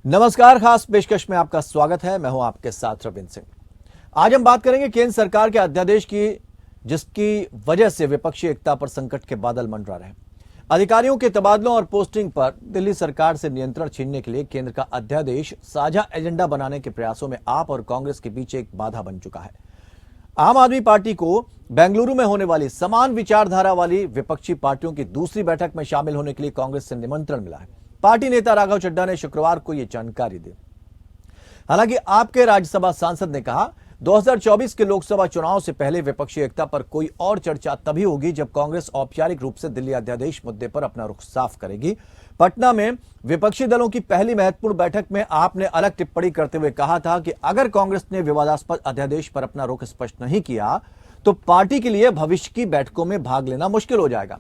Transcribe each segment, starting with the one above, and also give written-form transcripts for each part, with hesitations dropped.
नमस्कार, खास पेशकश में आपका स्वागत है। मैं हूं आपके साथ रविंद्र सिंह। आज हम बात करेंगे केंद्र सरकार के अध्यादेश की, जिसकी वजह से विपक्षी एकता पर संकट के बादल मंडरा रहे। अधिकारियों के तबादलों और पोस्टिंग पर दिल्ली सरकार से नियंत्रण छीनने के लिए केंद्र का अध्यादेश साझा एजेंडा बनाने के प्रयासों में आप और कांग्रेस के बीच एक बाधा बन चुका है। आम आदमी पार्टी को बेंगलुरु में होने वाली समान विचारधारा वाली विपक्षी पार्टियों की दूसरी बैठक में शामिल होने के लिए कांग्रेस से निमंत्रण मिला है। पार्टी नेता राघव चड्ढा ने शुक्रवार को यह जानकारी दी। हालांकि आपके राज्यसभा सांसद ने कहा, 2024 के लोकसभा चुनाव से पहले विपक्षी एकता पर कोई और चर्चा तभी होगी जब कांग्रेस औपचारिक रूप से दिल्ली अध्यादेश मुद्दे पर अपना रुख साफ करेगी। पटना में विपक्षी दलों की पहली महत्वपूर्ण बैठक में आपने अलग टिप्पणी करते हुए कहा था कि अगर कांग्रेस ने विवादास्पद अध्यादेश पर अपना रुख स्पष्ट नहीं किया तो पार्टी के लिए भविष्य की बैठकों में भाग लेना मुश्किल हो जाएगा।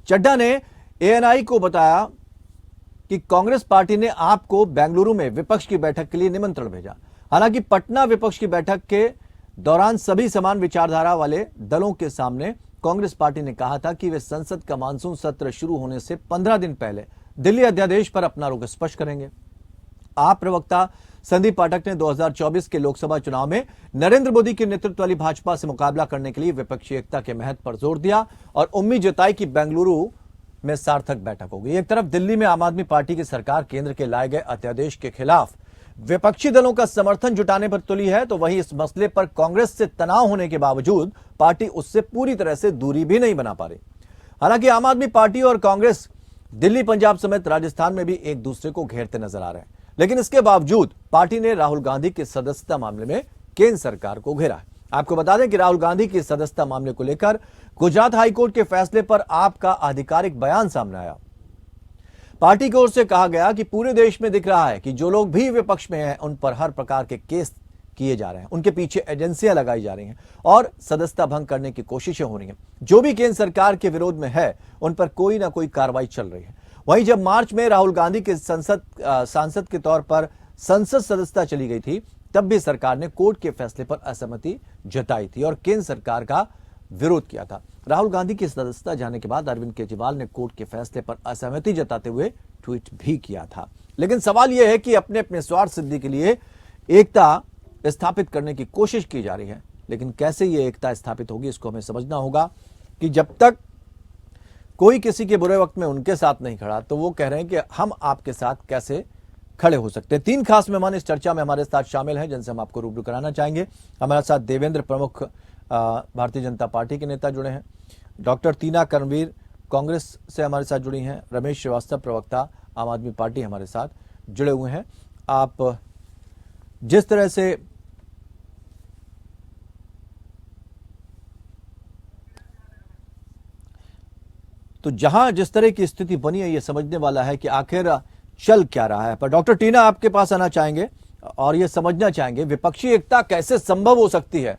चड्ढा ने एएनआई को बताया कि कांग्रेस पार्टी ने आपको बेंगलुरु में विपक्ष की बैठक के लिए निमंत्रण भेजा। हालांकि पटना विपक्ष की बैठक के दौरान सभी समान विचारधारा वाले दलों के सामने कांग्रेस पार्टी ने कहा था कि वे संसद का मानसून सत्र शुरू होने से 15 दिन पहले दिल्ली अध्यादेश पर अपना रुख स्पष्ट करेंगे। आप प्रवक्ता संदीप पाठक ने 2024 के लोकसभा चुनाव में नरेंद्र मोदी के नेतृत्व वाली भाजपा से मुकाबला करने के लिए विपक्षी एकता के महत्व पर जोर दिया और उम्मीद जताई कि बेंगलुरु में सार्थक बैठक होगी। एक तरफ दिल्ली में आम आदमी पार्टी की सरकार केंद्र के लाए गए अध्यादेश के खिलाफ विपक्षी दलों का समर्थन जुटाने पर तुली है, तो वहीं इस मसले पर कांग्रेस से तनाव होने के बावजूद पार्टी उससे पूरी तरह से दूरी भी नहीं बना पा रही। हालांकि आम आदमी पार्टी और कांग्रेस दिल्ली, पंजाब समेत राजस्थान में भी एक दूसरे को घेरते नजर आ रहे हैं, लेकिन इसके बावजूद पार्टी ने राहुल गांधी के सदस्यता मामले में केंद्र सरकार को घेरा है। आपको बता दें कि राहुल गांधी की सदस्यता मामले को लेकर गुजरात हाईकोर्ट के फैसले पर आपका आधिकारिक बयान सामने आया। पार्टी की ओर से कहा गया कि पूरे देश में दिख रहा है कि जो लोग भी विपक्ष में हैं उन पर हर प्रकार के केस किए जा रहे हैं, उनके पीछे एजेंसियां लगाई जा रही हैं और सदस्यता भंग करने की कोशिशें हो रही हैं। जो भी केंद्र सरकार के विरोध में है उन पर कोई ना कोई कार्रवाई चल रही है। वहीं जब मार्च में राहुल गांधी के सांसद के तौर पर संसद सदस्यता चली गई थी, तब भी सरकार ने कोर्ट के फैसले पर असहमति जताई थी और केंद्र सरकार का विरोध किया था। राहुल गांधी की सदस्यता जाने के बाद अरविंद केजरीवाल ने कोर्ट के फैसले पर असहमति जताते हुए ट्वीट भी किया था। लेकिन सवाल यह है कि अपने अपने स्वार्थ सिद्धि के लिए एकता स्थापित करने की कोशिश की जा रही है, लेकिन कैसे ये एकता स्थापित होगी इसको हमें समझना होगा कि जब तक कोई किसी के बुरे वक्त में उनके साथ नहीं खड़ा तो वो कह रहे हैं कि हम आपके साथ कैसे खड़े हो सकते हैं। 3 खास मेहमान इस चर्चा में हमारे साथ शामिल हैं, जिनसे हम आपको रूबरू कराना चाहेंगे। हमारे साथ देवेंद्र प्रमुख भारतीय जनता पार्टी के नेता जुड़े हैं, डॉक्टर टीना कर्मवीर कांग्रेस से हमारे साथ जुड़ी हैं, रमेश श्रीवास्तव प्रवक्ता आम आदमी पार्टी हमारे साथ जुड़े हुए हैं। आप जिस तरह से तो जहां जिस तरह की स्थिति बनी है ये समझने वाला है कि आखिर चल क्या रहा है। पर डॉक्टर टीना आपके पास आना चाहेंगे और ये समझना चाहेंगे विपक्षी एकता कैसे संभव हो सकती है।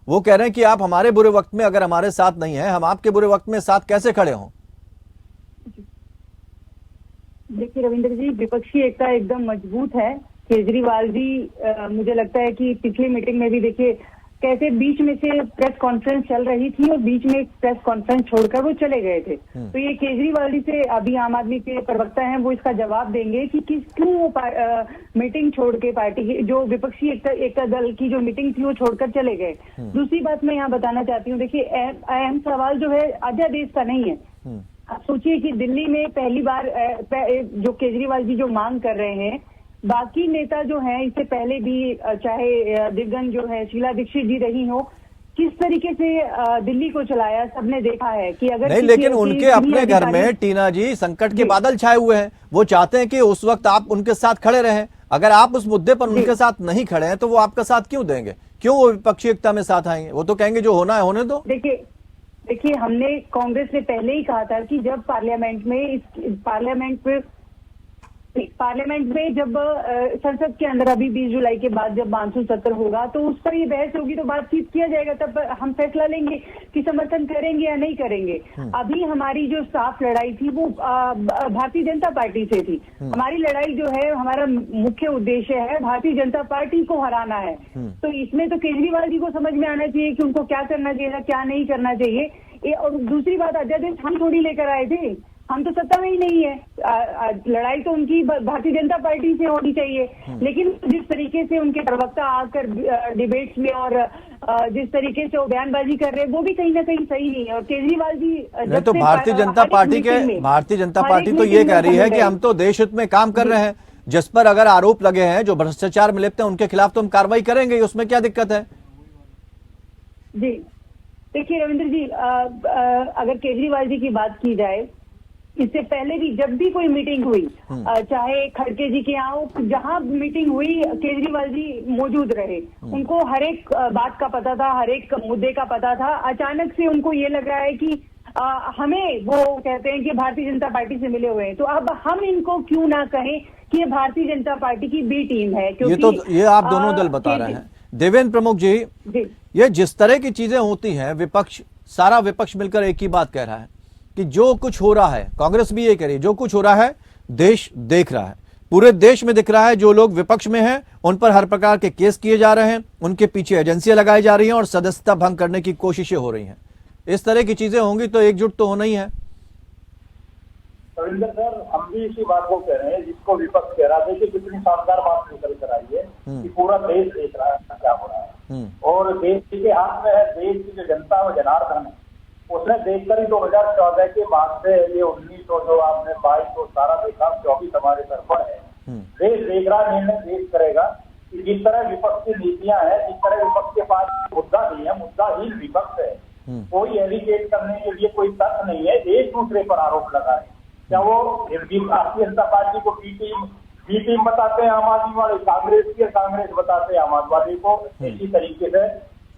वो कह रहे हैं कि आप हमारे बुरे वक्त में अगर हमारे साथ नहीं है, हम आपके बुरे वक्त में साथ कैसे खड़े हों। देखिए रविंद्र जी, विपक्षी एकता एकदम मजबूत है। केजरीवाल जी मुझे लगता है कि पिछली मीटिंग में भी देखिए कैसे बीच में से प्रेस कॉन्फ्रेंस चल रही थी और बीच में एक प्रेस कॉन्फ्रेंस छोड़कर वो चले गए थे। तो ये केजरीवाल जी से अभी आम आदमी के प्रवक्ता हैं, वो इसका जवाब देंगे कि क्यों वो मीटिंग छोड़ के पार्टी की जो विपक्षी एकता दल की जो मीटिंग थी वो छोड़कर चले गए। दूसरी बात मैं यहाँ बताना चाहती हूँ, देखिए अहम सवाल जो है अध्यादेश का नहीं है। आप सोचिए कि दिल्ली में पहली बार जो केजरीवाल जी जो मांग कर रहे हैं, बाकी नेता जो हैं इससे पहले भी चाहे दिग्गज जो है शीला दीक्षित जी रही हो, किस तरीके से दिल्ली को चलाया सबने देखा है कि अगर नहीं, लेकिन उनके अपने घर में टीना जी संकट के बादल छाए हुए हैं। वो चाहते हैं कि उस वक्त आप उनके साथ खड़े रहें। अगर आप उस मुद्दे पर उनके साथ नहीं खड़े हैं तो वो आपका साथ क्यों देंगे? क्यों वो विपक्षी एकता में साथ आएंगे? वो तो कहेंगे जो होना है होने दो। देखिए हमने कांग्रेस ने पहले ही कहा था कि जब पार्लियामेंट में जब संसद के अंदर अभी 20 जुलाई के बाद जब मानसून सत्र होगा तो उस पर ये बहस होगी, तो बातचीत किया जाएगा, तब हम फैसला लेंगे कि समर्थन करेंगे या नहीं करेंगे। अभी हमारी जो साफ लड़ाई थी वो भारतीय जनता पार्टी से थी। हमारी लड़ाई जो है, हमारा मुख्य उद्देश्य है भारतीय जनता पार्टी को हराना है। तो इसमें तो केजरीवाल जी को समझ में आना चाहिए कि उनको क्या करना चाहिए, क्या नहीं करना चाहिए। और दूसरी बात, अध्यादेश हम थोड़ी लेकर आए थे, हम तो सत्ता में ही नहीं है। लड़ाई तो उनकी भारतीय जनता पार्टी से होनी चाहिए, लेकिन जिस तरीके से उनके प्रवक्ता आकर डिबेट्स में और जिस तरीके से वो बयानबाजी कर रहे हैं वो भी कहीं ना कहीं सही नहीं है। और केजरीवाल जी नहीं तो भारतीय जनता पार्टी तो ये कह रही है कि हम तो देश हित में काम कर रहे हैं, जिस पर अगर आरोप लगे हैं, जो भ्रष्टाचार में लिप्त हैं, उनके खिलाफ तो हम कार्रवाई करेंगे, उसमें क्या दिक्कत है? जी देखिए रविंद्र जी, अगर केजरीवाल जी की बात की जाए, इससे पहले भी जब भी कोई मीटिंग हुई, चाहे खड़गे जी के यहाँ हो, जहां मीटिंग हुई केजरीवाल जी मौजूद रहे। उनको हर एक बात का पता था, हर एक मुद्दे का पता था। अचानक से उनको ये लग रहा है कि हमें, वो कहते हैं कि भारतीय जनता पार्टी से मिले हुए हैं, तो अब हम इनको क्यों ना कहें कि ये भारतीय जनता पार्टी की बी टीम है। क्योंकि ये आप दोनों दल बता रहे हैं। देवेंद्र प्रमुख जी, ये जिस तरह की चीजें होती हैं, सारा विपक्ष मिलकर एक ही बात कह रहा है कि जो कुछ हो रहा है, कांग्रेस भी ये कह रही है, जो कुछ हो रहा है देश देख रहा है, पूरे देश में दिख रहा है। जो लोग विपक्ष में हैं उन पर हर प्रकार के केस किए जा रहे हैं, उनके पीछे एजेंसियां लगाई जा रही हैं और सदस्यता भंग करने की कोशिशें हो रही हैं। इस तरह की चीजें होंगी तो एकजुट तो होना ही है। रविंद्र सर, हम भी इसी बात को कह रहे हैं जिसको विपक्ष कह रहा था कि कितनी शानदार बात निकल कर आई है कि पूरा देश देख रहा है क्या हो रहा है, और देश के हाथ में है। देश की जो जनता वो जनार्दन है, उसने देखकर ही 2014 के बाद से ये 19 और जो आपने 22 को सारा देखा, 24 हमारे सर पर है। देश देख रहा, निर्णय देश करेगा कि जिस तरह विपक्ष की नीतियां हैं, जिस तरह विपक्ष के पास मुद्दा नहीं है, मुद्दाहीन विपक्ष है, कोई एलिगेट करने के लिए कोई तथ्य नहीं है, एक दूसरे पर आरोप लगाए। क्या वो भारतीय जनता पार्टी को बी टीम बताते हैं आम आदमी वाले, कांग्रेस बताते हैं आमादवादी को। इसी तरीके से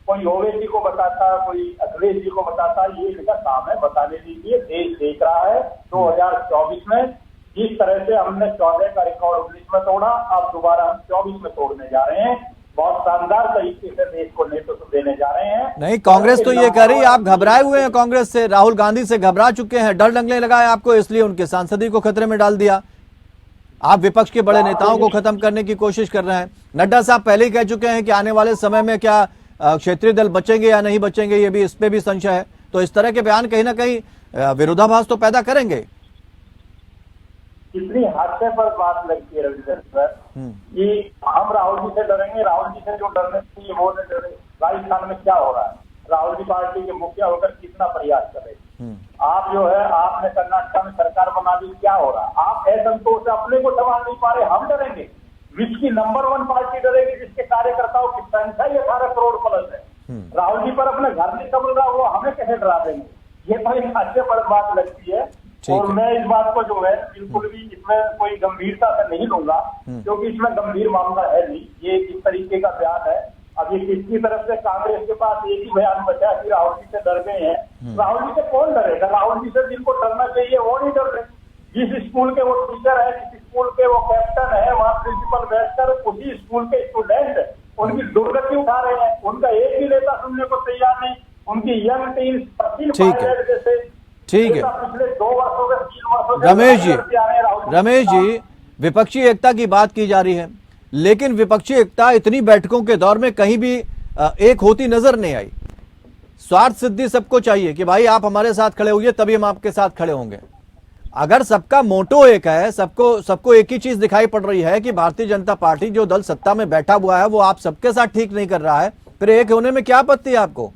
कोई ओवैसी को बताता, कोई अखिलेश जी को बताता, ये इनका काम है बताने दीजिए। देश देख रहा है 2024 में जिस तरह से हमने 14 का रिकॉर्ड 19 में तोड़ा, अब दोबारा हम 24 में तोड़ने जा रहे हैं। बहुत शानदार तरीके से देश को नेतृत्व देने जा रहे हैं। नहीं, कांग्रेस तो ये कह रही है आप घबराए हुए हैं, कांग्रेस से, राहुल गांधी से घबरा चुके हैं, डर लगने लगा है आपको, इसलिए उनके सांसदी को खतरे में डाल दिया। आप विपक्ष के बड़े नेताओं को खत्म करने की कोशिश कर रहे हैं। नड्डा साहब पहले ही कह चुके हैं कि आने वाले समय में क्या क्षेत्रीय दल बचेंगे या नहीं बचेंगे, ये भी, इस पे भी संशय है। तो इस तरह के बयान कहीं ना कहीं विरोधाभास तो पैदा करेंगे। कितनी हास्यास्पद बात लगती है रविंद्र सर कि हम राहुल जी से डरेंगे, राहुल जी से जो डरने चाहिए वो नहीं डरे। राजस्थान में क्या हो रहा है, राहुल जी पार्टी के मुखिया होकर कितना प्रयास कर रहे हैं। आप जो है, आपने कर्नाटक में सरकार बना दी, क्या हो रहा है? आप असंतोष से अपने को संभाल नहीं पा रहे, हम डरेंगे? विश्व की नंबर 1 पार्टी डरेगी जिसके कार्यकर्ताओं की संख्या ही 18 करोड़ प्लस है। राहुल जी पर अपने घर नहीं संभल रहा, वो हमें कैसे डरा देंगे? ये तो एक हास्यास्पद बात लगती है। और मैं इस बात को जो है बिल्कुल भी इसमें कोई गंभीरता से नहीं लूंगा, क्योंकि इसमें गंभीर मामला है नहीं। ये किस तरीके का बयान है, अब ये किसकी तरफ से? कांग्रेस के पास एक ही बयान बचा कि राहुल जी से डर गए हैं। राहुल जी से कौन डरेगा? राहुल जी से जिनको डरना चाहिए वो नहीं डर रहे। जिस स्कूल के वो टीचर है, जिस स्कूल के वो कैप्टन है, वहाँ प्रिंसिपल बैठकर उसी स्कूल के स्टूडेंट उनकी दुर्गति उठा रहे हैं, उनका एक भी नेता सुनने को तैयार नहीं। उनकी यंग टीम जैसे ठीक है पिछले 2 वर्षों से 3 वर्षों से रमेश जी, विपक्षी एकता की बात की जा रही है, लेकिन विपक्षी एकता इतनी बैठकों के दौर में कहीं भी एक होती नजर नहीं आई। स्वार्थ सिद्धि सबको चाहिए कि भाई आप हमारे साथ खड़े होइए तभी हम आपके साथ खड़े होंगे। अगर सबका मोटो एक है, सबको एक ही चीज दिखाई पड़ रही है कि भारतीय जनता पार्टी जो दल सत्ता में बैठा हुआ है वो आप सबके साथ ठीक नहीं कर रहा है, फिर एक होने में क्या आपत्ति है आपको?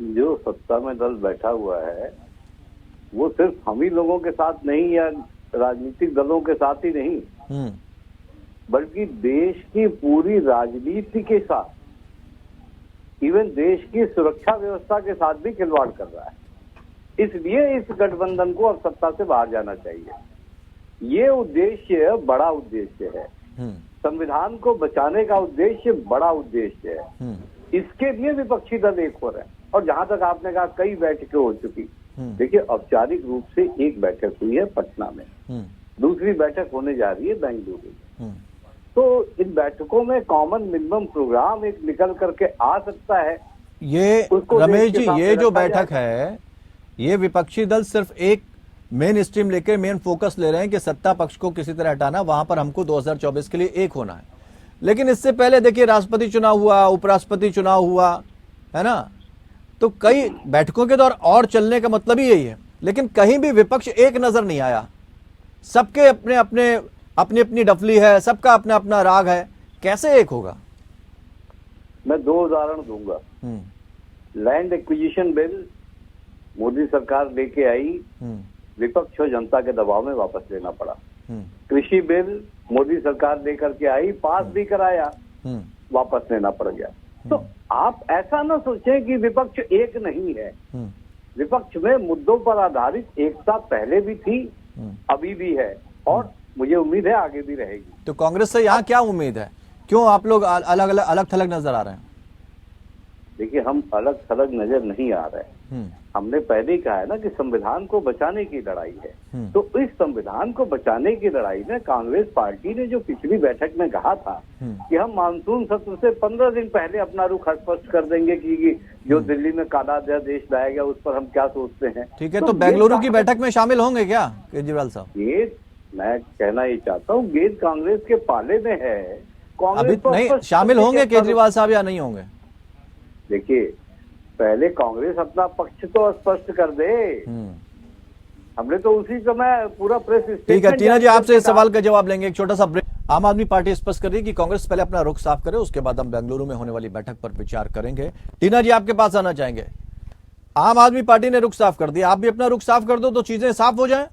जो सत्ता में दल बैठा हुआ है वो सिर्फ हम ही लोगों के साथ नहीं, या राजनीतिक दलों के साथ ही नहीं, बल्कि देश की पूरी राजनीति के साथ, इवन देश की सुरक्षा व्यवस्था के साथ भी खिलवाड़ कर रहा है। इसलिए इस गठबंधन को अब सत्ता से बाहर जाना चाहिए। ये उद्देश्य बड़ा उद्देश्य है, संविधान को बचाने का उद्देश्य बड़ा उद्देश्य है। इसके लिए विपक्षी दल एक हो रहे हैं। और जहां तक आपने कहा कई बैठकें हो चुकी, देखिए औपचारिक रूप से एक बैठक हुई है पटना में, दूसरी बैठक होने जा रही है बेंगलुरु में। तो इन बैठकों में कॉमन मिनिमम प्रोग्राम एक निकल करके आ सकता है। ये रमेश जी, ये जो बैठक है, ये विपक्षी दल सिर्फ एक मेन स्ट्रीम लेकर मेन फोकस ले रहे हैं कि सत्ता पक्ष को किसी तरह हटाना, वहां पर हमको 2024 के लिए एक होना है। लेकिन इससे पहले देखिए राष्ट्रपति चुनाव हुआ, उपराष्ट्रपति चुनाव हुआ, है ना, तो कई बैठकों के दौर और चलने का मतलब ही यही है लेकिन कहीं भी विपक्ष एक नजर नहीं आया। सबके अपने अपने अपनी अपनी डफली है, सबका अपना अपना राग है, कैसे एक होगा? मैं 2 उदाहरण दूंगा। लैंड एक्विजिशन बिल मोदी सरकार लेके आई, विपक्ष और जनता के दबाव में वापस लेना पड़ा। कृषि बिल मोदी सरकार लेकर के आई, पास भी कराया, वापस लेना पड़ गया। तो आप ऐसा ना सोचें कि विपक्ष एक नहीं है। विपक्ष में मुद्दों पर आधारित एकता पहले भी थी, अभी भी है, और मुझे उम्मीद है आगे भी रहेगी। तो कांग्रेस से यहाँ क्या उम्मीद है? क्यों आप लोग अलग थलग नजर आ रहे हैं? देखिए, हम अलग थलग नजर नहीं आ रहे हैं। हमने पहले ही कहा है ना कि संविधान को बचाने की लड़ाई है। तो इस संविधान को बचाने की लड़ाई में कांग्रेस पार्टी ने जो पिछली बैठक में कहा था कि हम मानसून सत्र से 15 दिन पहले अपना रुख स्पष्ट कर देंगे कि जो दिल्ली में काला अध्यादेश लाया गया उस पर हम क्या सोचते हैं। ठीक है, तो बेंगलुरु की बैठक में शामिल होंगे क्या केजरीवाल साहब? ये मैं कहना ही चाहता हूँ, गेंद कांग्रेस के पाले में है। अभी नहीं शामिल होंगे केजरीवाल साहब या नहीं होंगे? देखिए, पहले कांग्रेस अपना पक्ष तो स्पष्ट कर दे। हमने तो उसी समय पूरा प्रेस स्टेटमेंट। ठीक है, टीना जी आपसे इस सवाल का जवाब लेंगे, एक छोटा सा ब्रेक। आम आदमी पार्टी स्पष्ट कर रही है कि कांग्रेस पहले अपना रुख साफ करे, उसके बाद हम बेंगलुरु में होने वाली बैठक पर विचार करेंगे। टीना जी आपके पास आना चाहेंगे। आम आदमी पार्टी ने रुख साफ कर दिया, आप भी अपना रुख साफ कर दो तो चीजें साफ हो जाए।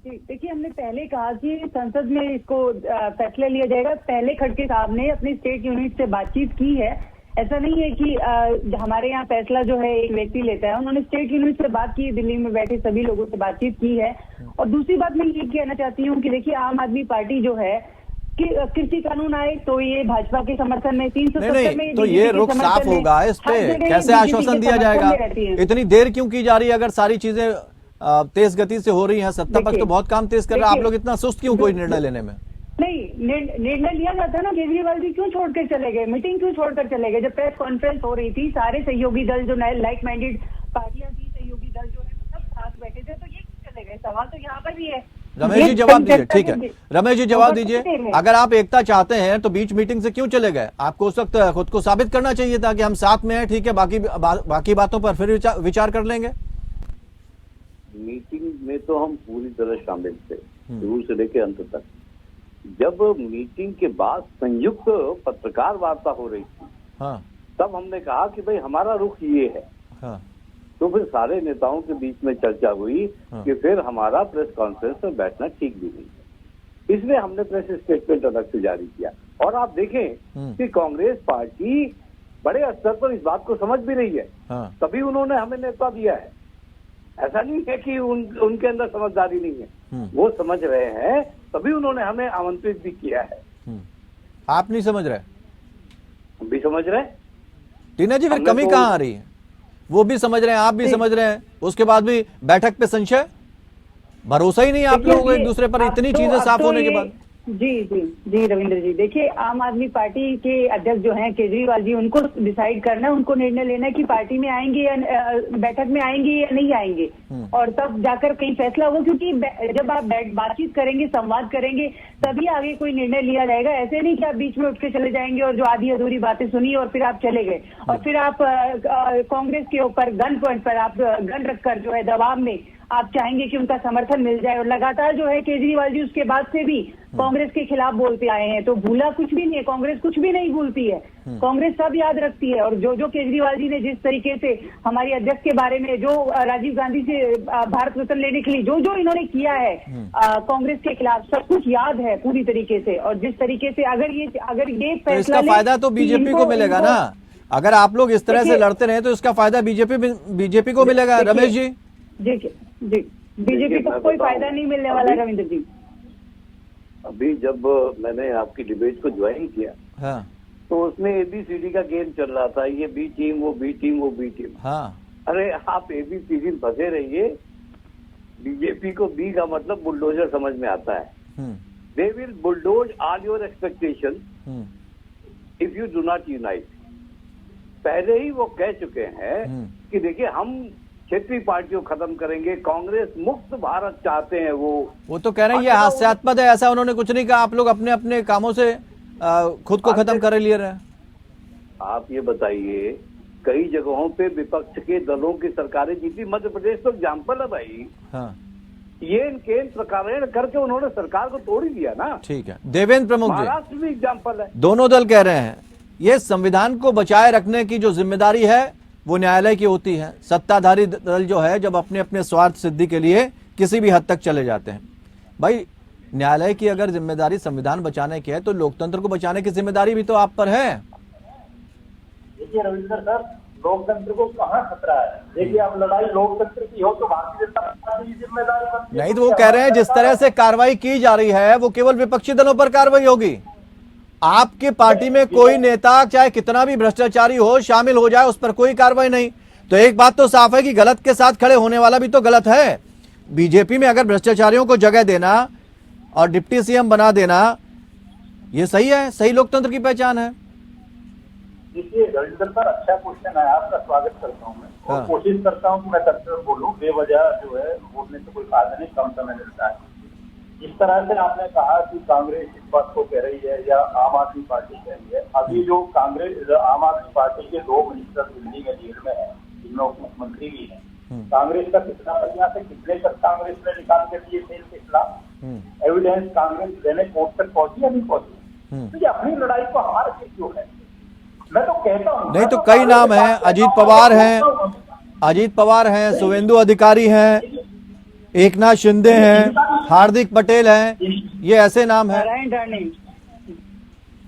देखिए, हमने पहले कहा कि संसद में इसको फैसला लिया जाएगा। पहले खड़गे साहब ने अपनी स्टेट यूनिट से बातचीत की है। ऐसा नहीं है कि हमारे यहाँ फैसला जो है एक व्यक्ति लेता है। उन्होंने स्टेट यूनिट से बात की, दिल्ली में बैठे सभी लोगों से बातचीत की है। और दूसरी बात मैं ये कहना चाहती हूँ कि देखिए, आम आदमी पार्टी जो है कि कृषि कानून आए तो ये भाजपा के समर्थन में, 370 में तो ये रुख साफ होगा। इस पे कैसे आश्वासन दिया जाएगा? इतनी देर क्यों की जा रही है? अगर सारी चीजें तेज गति से हो रही है, सत्ता पक्ष तो बहुत काम तेज कर रहा है, आप लोग इतना सुस्त क्यों कोई निर्णय लेने में? नहीं, निर्णय लिया जाता ना। केजरीवाल जी क्यों छोड़कर चले गए? मीटिंग क्यों छोड़कर चले गए? जब प्रेस कॉन्फ्रेंस हो रही थी, सारे सहयोगी दल जो लाइक माइंडेड पार्टियां थी, सहयोगी दल जो है सब साथ बैठे थे, तो ये क्यों चले गए? सवाल तो यहाँ पर भी है। रमेश जी जवाब दीजिए। ठीक है, रमेश जी जवाब दीजिए। अगर आप एकता चाहते हैं तो बीच मीटिंग से क्यों चले गए? आपको उस वक्त खुद को साबित करना चाहिए था कि हम साथ में हैं, ठीक है, बाकी बातों पर फिर विचार कर लेंगे। मीटिंग में तो हम पूरी तरह शामिल थे, शुरू से लेकर अंत तक। जब मीटिंग के बाद संयुक्त पत्रकार वार्ता हो रही थी, हाँ, तब हमने कहा कि भाई हमारा रुख ये है। हाँ, तो फिर सारे नेताओं के बीच में चर्चा हुई कि फिर हमारा प्रेस कॉन्फ्रेंस में बैठना ठीक भी नहीं है, इसलिए हमने प्रेस स्टेटमेंट अलग से जारी किया। और आप देखें कि कांग्रेस पार्टी बड़े स्तर पर इस बात को समझ भी रही है, तभी उन्होंने हमें नेता दिया है। ऐसा नहीं है कि उनके अंदर समझदारी नहीं है, वो समझ रहे हैं, तभी उन्होंने हमें आमंत्रित भी किया है। आप नहीं समझ रहे? हम भी समझ रहे हैं। टीना जी, फिर कमी कहाँ आ रही है? वो भी समझ रहे हैं, आप भी समझ रहे हैं, उसके बाद भी बैठक पे संशय, भरोसा ही नहीं आप लोगों को एक दूसरे पर, इतनी चीजें साफ होने के बाद। जी रविंद्र जी, देखिए, आम आदमी पार्टी के अध्यक्ष जो हैं केजरीवाल जी, उनको डिसाइड करना है, उनको निर्णय लेना है कि पार्टी में आएंगे या बैठक में आएंगे या नहीं आएंगे, और तब जाकर कहीं फैसला होगा। क्योंकि जब आप बातचीत करेंगे, संवाद करेंगे, तभी आगे कोई निर्णय लिया जाएगा। ऐसे नहीं कि आप बीच में उठ के चले जाएंगे और जो आधी अधूरी बातें सुनी और फिर आप चले गए, और फिर आप कांग्रेस के ऊपर गन पॉइंट पर आप गन रखकर जो है दबाव में आप चाहेंगे कि उनका समर्थन मिल जाए। और लगातार जो है केजरीवाल जी उसके बाद से भी कांग्रेस के खिलाफ बोलते आए हैं। तो भूला कुछ भी नहीं है, कांग्रेस कुछ भी नहीं भूलती है, कांग्रेस सब याद रखती है। और जो केजरीवाल जी ने जिस तरीके से हमारी अध्यक्ष के बारे में, जो राजीव गांधी से भारत रत्न लेने के लिए जो इन्होंने किया है कांग्रेस के खिलाफ, सब कुछ याद है पूरी तरीके से। और जिस तरीके से अगर ये तो इसका फायदा तो बीजेपी को मिलेगा ना। अगर आप लोग इस तरह से लड़ते रहे तो इसका फायदा बीजेपी को मिलेगा। रमेश जी, जी बीजेपी को कोई फायदा नहीं मिलने वाला रविंद्र जी। अभी जब मैंने आपकी डिबेट को ज्वाइन किया, हाँ, तो उसमें ABCD का गेम चल रहा था, ये बी टीम, वो बी टीम, वो बी टीम। हाँ, अरे आप ABCD फंसे रहिए, बीजेपी को बी का मतलब बुलडोजर समझ में आता है। They will bulldoze all your expectation if you do not unite. पहले ही वो कह चुके हैं कि देखिए, हम क्षेत्रीय पार्टियों खत्म करेंगे, कांग्रेस मुक्त भारत चाहते हैं। वो तो कह रहे हैं ये हास्यास्पद है, ऐसा उन्होंने कुछ नहीं कहा। आप लोग अपने अपने कामों से खुद को खत्म कर लिए रहे। आप ये बताइए कई जगहों पे विपक्ष के दलों की सरकारें जीती। मध्य प्रदेश तो एग्जाम्पल है भाई। हाँ ये केंद्र प्रकरण करके उन्होंने सरकार को तोड़ ही दिया ना। ठीक है। देवेंद्र प्रमुख जी, महाराष्ट्र भी एग्जाम्पल है। दोनों दल कह रहे हैं ये संविधान को बचाए रखने की जो जिम्मेदारी है वो न्यायालय की होती है। सत्ताधारी दल जो है जब अपने अपने स्वार्थ सिद्धि के लिए किसी भी हद तक चले जाते हैं। भाई न्यायालय की अगर जिम्मेदारी संविधान बचाने की है तो लोकतंत्र को बचाने की जिम्मेदारी भी तो आप पर है। देखिए रविंद्र सर, लोकतंत्र को कहाँ खतरा है? देखिए अब लड़ाई लोकतंत्र की हो तो भारतीय जनता पार्टी की जिम्मेदारी बनती है। नहीं तो वो कह रहे हैं जिस तरह से कार्रवाई की जा रही है वो केवल विपक्षी दलों पर कार्रवाई होगी। आपकी पार्टी में कोई नेता चाहे कितना भी भ्रष्टाचारी हो शामिल हो जाए उस पर कोई कार्रवाई नहीं। तो एक बात तो साफ है कि गलत के साथ खड़े होने वाला भी तो गलत है। बीजेपी में अगर भ्रष्टाचारियों को जगह देना और डिप्टी सीएम बना देना ये सही है, सही लोकतंत्र की पहचान है। देखिए रविंद्र सर, अच्छा क्वेश्चन है, आपका स्वागत करता हूँ मैं। और हाँ। कोशिश करता हूँ कि मैं तथ्य बोलूँ, बेवजह जो है बोलने से कोई फायदा नहीं, कम समय मिलता है। जिस तरह से आपने कहा कि कांग्रेस इस बात को कह रही है या आम आदमी पार्टी कह रही है, अभी जो कांग्रेस आम आदमी पार्टी के 2 मिनिस्टर दिल्ली में जेल में है, जिनमें उप मुख्यमंत्री भी है, कांग्रेस का कितना प्रयास है, कितने तक कांग्रेस ने निकाल के दिए थे इनके खिलाफ एविडेंस कांग्रेस देने कोर्ट तक पहुंची या नहीं पहुंची? तो ये अपनी लड़ाई को हमारे से क्यों है? मैं तो कहता हूँ नहीं तो कई नाम हैं, अजीत पवार हैं, शुवेंदु अधिकारी हैं, एकनाथ शिंदे हैं, हार्दिक पटेल हैं, ये ऐसे नाम हैं।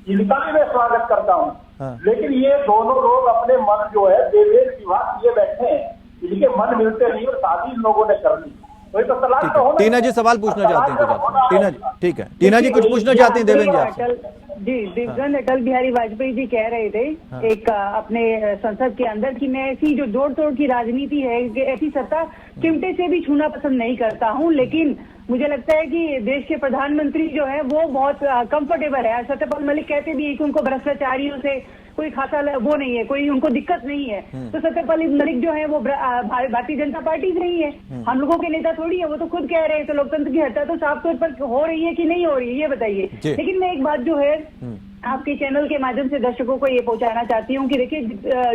इनका भी मैं स्वागत करता हूँ। हाँ। लेकिन ये दोनों लोग अपने मन जो है बेवेल विवाद किए बैठे हैं, इनके मन मिलते नहीं और शादी इन लोगों ने कर ली। तो ये तो तलाक ठीक तो है। होना। टीना जी सवाल पूछना चाहती हैं कुछ आपसे? टीना जी, ठीक है, टीना जी कुछ पूछना चाहती हैं देवेंद्र जी आपसे? जी, दिवंगत अटल बिहारी वाजपेयी जी कह रहे थे एक अपने संसद के अंदर कि मैं ऐसी जो जोड़ तोड़ की राजनीति है, ऐसी सत्ता चिमटे से भी छूना पसंद नहीं करता हूं। लेकिन मुझे लगता है कि देश के प्रधानमंत्री जो है वो बहुत कंफर्टेबल है। सत्यपाल मलिक कहते भी है कि उनको भ्रष्टाचारियों से कोई खाता वो नहीं है, कोई उनको दिक्कत नहीं है। तो सत्यपाल मलिक जो है वो भारतीय जनता पार्टी से नहीं है, हम लोगों के नेता थोड़ी है, वो तो खुद कह रहे हैं। तो लोकतंत्र की हत्या तो साफ तौर पर हो रही है कि नहीं हो रही है, ये बताइए। लेकिन मैं एक बात जो है आपके चैनल के माध्यम से दर्शकों को ये पहुंचाना चाहती हूँ कि देखिए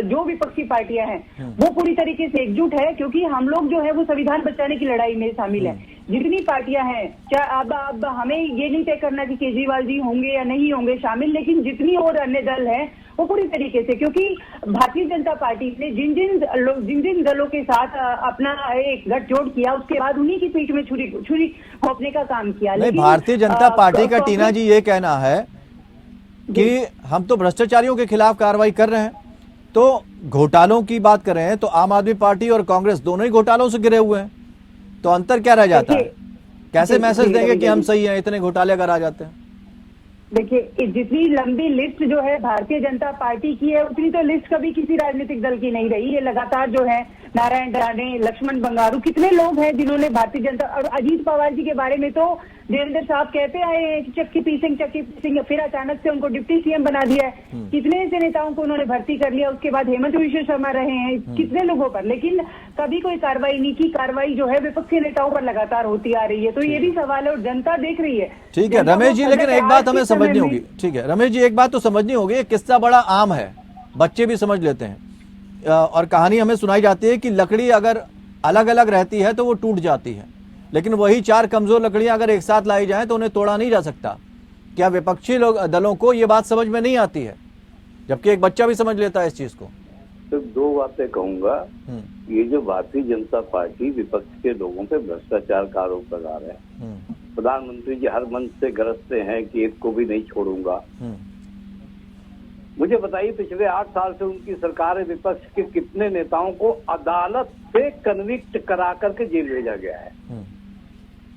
जो विपक्षी पार्टियां हैं वो पूरी तरीके से एकजुट है, क्योंकि हम लोग जो है वो संविधान बचाने की लड़ाई में शामिल है। जितनी पार्टियां हैं, चाहे अब हमें ये नहीं तय करना कि केजरीवाल जी होंगे या नहीं होंगे शामिल, लेकिन जितनी और अन्य दल हैं वो पूरी तरीके से, क्योंकि भारतीय जनता पार्टी ने जिन जिन दलों के साथ अपना एक गठजोड़ किया उसके बाद उन्हीं की पीठ में छुरी घोंपने का काम किया। लेकिन भारतीय जनता पार्टी का टीना जी ये कहना है कि हम तो भ्रष्टाचारियों के खिलाफ कार्रवाई कर रहे हैं। तो घोटालों की बात कर रहे हैं तो आम आदमी पार्टी और कांग्रेस दोनों ही घोटालों से घिरे हुए हैं, तो अंतर क्या रह जाता है? कैसे मैसेज देंगे कि हम सही हैं, इतने घोटाले अगर आ जाते हैं? देखिए जितनी लंबी लिस्ट जो है भारतीय जनता पार्टी की है उतनी तो लिस्ट कभी किसी राजनीतिक दल की नहीं रही है। लगातार जो है नारायण राणे, लक्ष्मण बंगारू, कितने लोग हैं जिन्होंने भारतीय जनता, और अजीत पवार जी के बारे में तो देवेंद्र साहब कहते आए हैं कि चक्की पीसिंग, फिर अचानक से उनको डिप्टी सीएम बना दिया है। कितने ऐसे नेताओं को उन्होंने भर्ती कर लिया, उसके बाद हेमंत विश्व शर्मा रहे हैं, कितने लोगों पर, लेकिन कभी कोई कार्रवाई नहीं की। कार्रवाई जो है विपक्षी नेताओं पर लगातार होती आ रही है। तो ये भी सवाल है और जनता देख रही है। ठीक है रमेश जी, लेकिन एक बात हमें समझनी होगी। ठीक है रमेश जी, एक बात तो समझनी होगी, ये किस्सा बड़ा आम है, बच्चे भी समझ लेते हैं, और कहानी हमें सुनाई जाती है कि लकड़ी अगर अलग अलग रहती है तो वो टूट जाती है, लेकिन वही 4 कमजोर लकड़ियां अगर एक साथ लाई जाएं तो उन्हें तोड़ा नहीं जा सकता। क्या विपक्षी दलों को ये बात समझ में नहीं आती है, जबकि एक बच्चा भी समझ लेता है इस चीज को? तो 2 बातें कहूंगा। ये जो भारतीय जनता पार्टी विपक्ष के लोगों पे भ्रष्टाचार का आरोप लगा रहे हैं, प्रधानमंत्री जी हर मंच से गरजते हैं कि एक को भी नहीं छोड़ूंगा। मुझे बताइए पिछले 8 साल से उनकी सरकार है, विपक्ष के कितने नेताओं को अदालत से कन्विक्ट करा करके जेल भेजा गया है?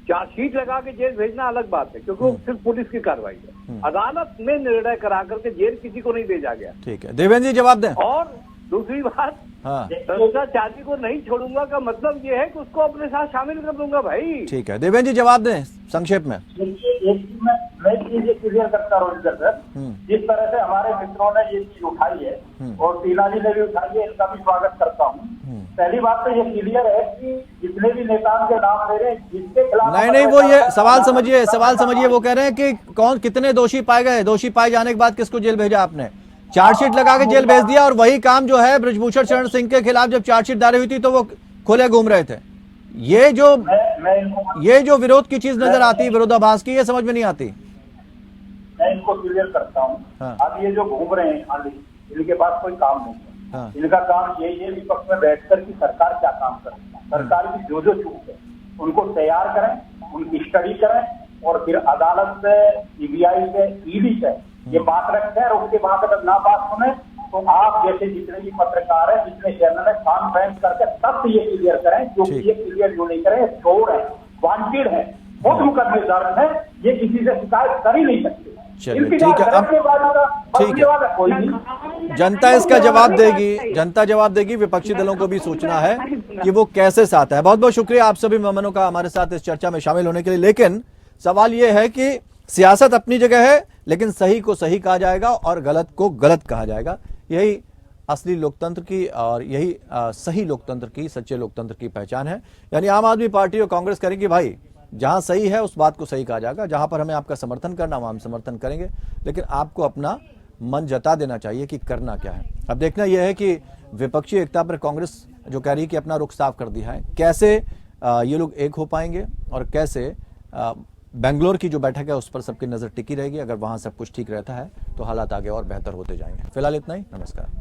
चार्जशीट लगा के जेल भेजना अलग बात है, क्योंकि वो सिर्फ पुलिस की कार्रवाई है। अदालत में निर्णय करा करके जेल किसी को नहीं भेजा गया। ठीक है देवेंद्र जी जवाब दें। और दूसरी बात, भ्रष्टाचारी को नहीं छोड़ूंगा का मतलब ये है कि उसको अपने साथ शामिल कर दूंगा भाई। ठीक है देवेंद्र जी जवाब दें संक्षेप में। मैं चीज ये क्लियर करता हूँ सर, जिस तरह से हमारे मित्रों ने ये चीज उठाई है और टीना जी ने भी उठाई है, इनका भी स्वागत करता हूँ। पहली बात तो ये क्लियर है कि जितने भी नेताओं के नाम ले रहे हैं जिसके खिलाफ, नहीं वो ये सवाल समझिए, वो कह रहे हैं कि कौन कितने दोषी पाए गए, दोषी पाए जाने के बाद किसको जेल भेजा आपने? चार्जशीट लगा के जेल भेज दिया, और वही काम जो है ब्रजभूषण शरण सिंह के खिलाफ जब चार्जशीट दायर हुई थी तो वो खुले घूम रहे थे। ये जो विरोध की चीज नजर आती है, विरोधाभास की, ये समझ में नहीं आती। मैं इनको क्लियर करता हूँ। हाँ। अब ये जो घूम रहे हैं खाली, इनके पास कोई काम नहीं है। हाँ। इनका काम यही है विपक्ष में बैठकर कि सरकार क्या काम करे, सरकार की जो जो चूक है उनको तैयार करें, उनकी स्टडी करें, और फिर अदालत से, सीबीआई से, ईडी से ये बात रखें, और उसके बाद अगर ना बात सुने तो आप जैसे जितने भी पत्रकार हैं, जितने चैनल है, कॉन्फ्रेंस करके तब ये क्लियर करें, क्योंकि ये क्लियर जो नहीं करें चोर है, वांटेड है, खुद मुकदमे दर्ज है, ये किसी से शिकायत कर ही नहीं सकते। चलिए ठीक है, अब ठीक है, कोई नहीं, जनता इसका जवाब देगी, जनता जवाब देगी। विपक्षी दलों को भी सोचना है कि वो कैसे साथ है। बहुत बहुत शुक्रिया आप सभी मेहमानों का हमारे साथ इस चर्चा में शामिल होने के लिए। लेकिन सवाल ये है कि सियासत अपनी जगह है, लेकिन सही को सही कहा जाएगा और गलत को गलत कहा जाएगा। यही असली लोकतंत्र की और यही सही लोकतंत्र की, सच्चे लोकतंत्र की पहचान है। यानी आम आदमी पार्टी और कांग्रेस करेंगे भाई, जहां सही है उस बात को सही कहा जाएगा, जहां पर हमें आपका समर्थन करना वहां हम समर्थन करेंगे, लेकिन आपको अपना मन जता देना चाहिए कि करना क्या है। अब देखना यह है कि विपक्षी एकता पर कांग्रेस जो कह रही है कि अपना रुख साफ कर दिया है, कैसे ये लोग एक हो पाएंगे और कैसे बेंगलोर की जो बैठक है उस पर सबकी नजर टिकी रहेगी। अगर वहां सब कुछ ठीक रहता है तो हालात आगे और बेहतर होते जाएंगे। फिलहाल इतना ही, नमस्कार।